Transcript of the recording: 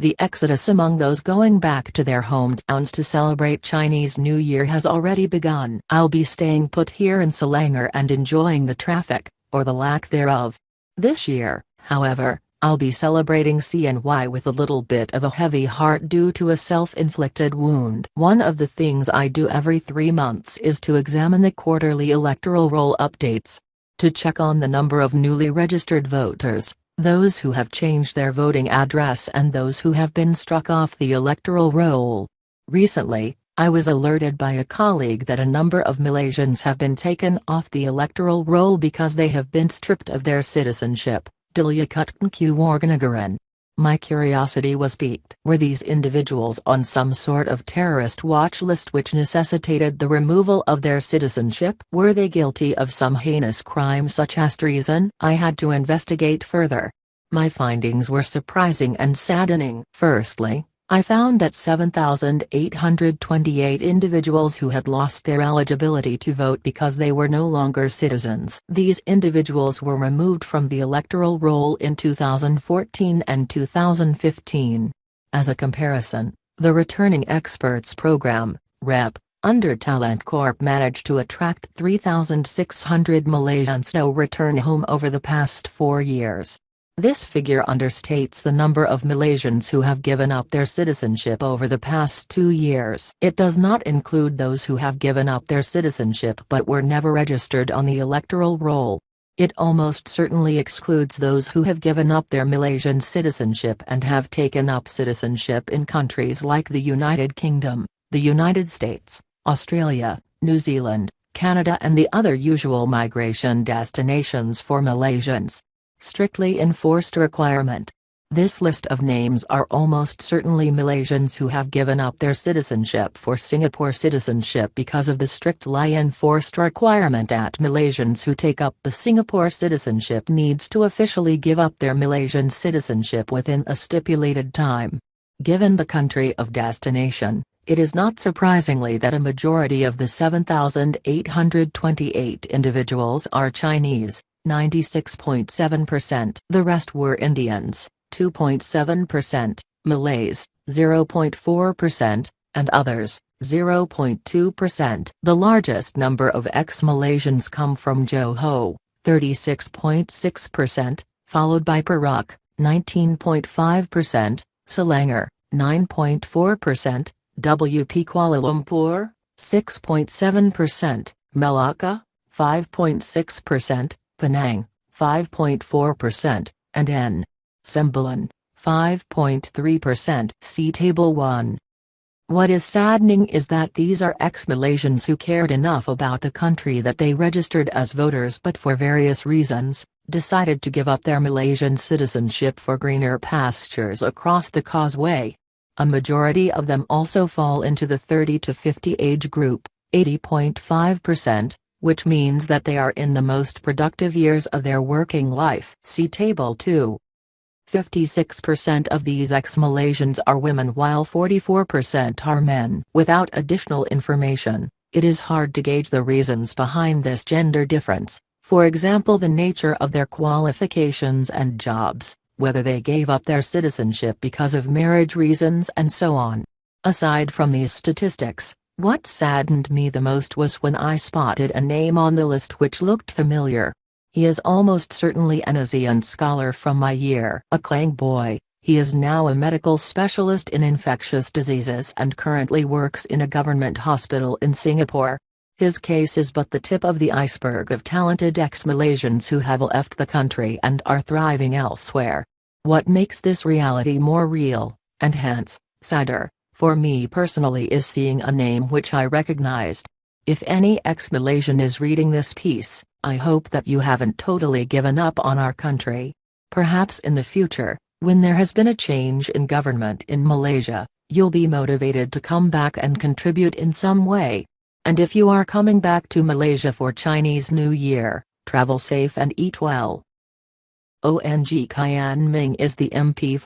The exodus among those going back to their hometowns to celebrate Chinese New Year has already begun. I'll be staying put here in Selangor and enjoying the traffic, or the lack thereof. This year, however, I'll be celebrating CNY with a little bit of a heavy heart due to a self-inflicted wound. One of the things I do every 3 months is to examine the quarterly electoral roll updates. To check on the number of newly registered voters, those who have changed their voting address and those who have been struck off the electoral roll. Recently, I was alerted by a colleague that a number of Malaysians have been taken off the electoral roll because they have been stripped of their citizenship. Warganagaran. My curiosity was piqued. Were these individuals on some sort of terrorist watch list which necessitated the removal of their citizenship? Were they guilty of some heinous crime such as treason? I had to investigate further. My findings were surprising and saddening. Firstly, I found that 7,828 individuals who had lost their eligibility to vote because they were no longer citizens. These individuals were removed from the electoral roll in 2014 and 2015. As a comparison, the Returning Experts Program, (REP), under Talent Corp managed to attract 3,600 Malaysians no return home over the past 4 years. This figure understates the number of Malaysians who have given up their citizenship over the past 2 years. It does not include those who have given up their citizenship but were never registered on the electoral roll. It almost certainly excludes those who have given up their Malaysian citizenship and have taken up citizenship in countries like the United Kingdom, the United States, Australia, New Zealand, Canada and the other usual migration destinations for Malaysians. Strictly enforced requirement. This list of names are almost certainly Malaysians who have given up their citizenship for Singapore citizenship because of the strictly enforced requirement that Malaysians who take up the Singapore citizenship needs to officially give up their Malaysian citizenship within a stipulated time. Given the country of destination, it is not surprisingly that a majority of the 7,828 individuals are Chinese. 96.7%. The rest were Indians, 2.7%, Malays, 0.4%, and others, 0.2%. The largest number of ex-Malaysians come from Johor, 36.6%, followed by Perak, 19.5%, Selangor, 9.4%, WP Kuala Lumpur, 6.7%, Melaka, 5.6%, Penang, 5.4%, and N. Sembilan, 5.3%. See Table 1. What is saddening is that these are ex-Malaysians who cared enough about the country that they registered as voters but for various reasons, decided to give up their Malaysian citizenship for greener pastures across the causeway. A majority of them also fall into the 30 to 50 age group, 80.5%. Which means that they are in the most productive years of their working life. See Table 2. 56% of these ex-Malaysians are women while 44% are men. Without additional information, it is hard to gauge the reasons behind this gender difference, for example the nature of their qualifications and jobs, whether they gave up their citizenship because of marriage reasons and so on. Aside from these statistics, what saddened me the most was when I spotted a name on the list which looked familiar. He is almost certainly an ASEAN scholar from my year. A Klang boy, he is now a medical specialist in infectious diseases and currently works in a government hospital in Singapore. His case is but the tip of the iceberg of talented ex-Malaysians who have left the country and are thriving elsewhere. What makes this reality more real, and hence, sadder, for me personally is seeing a name which I recognized. If any ex-Malaysian is reading this piece, I hope that you haven't totally given up on our country. Perhaps in the future, when there has been a change in government in Malaysia, you'll be motivated to come back and contribute in some way. And if you are coming back to Malaysia for Chinese New Year, travel safe and eat well. Ong KM is the MP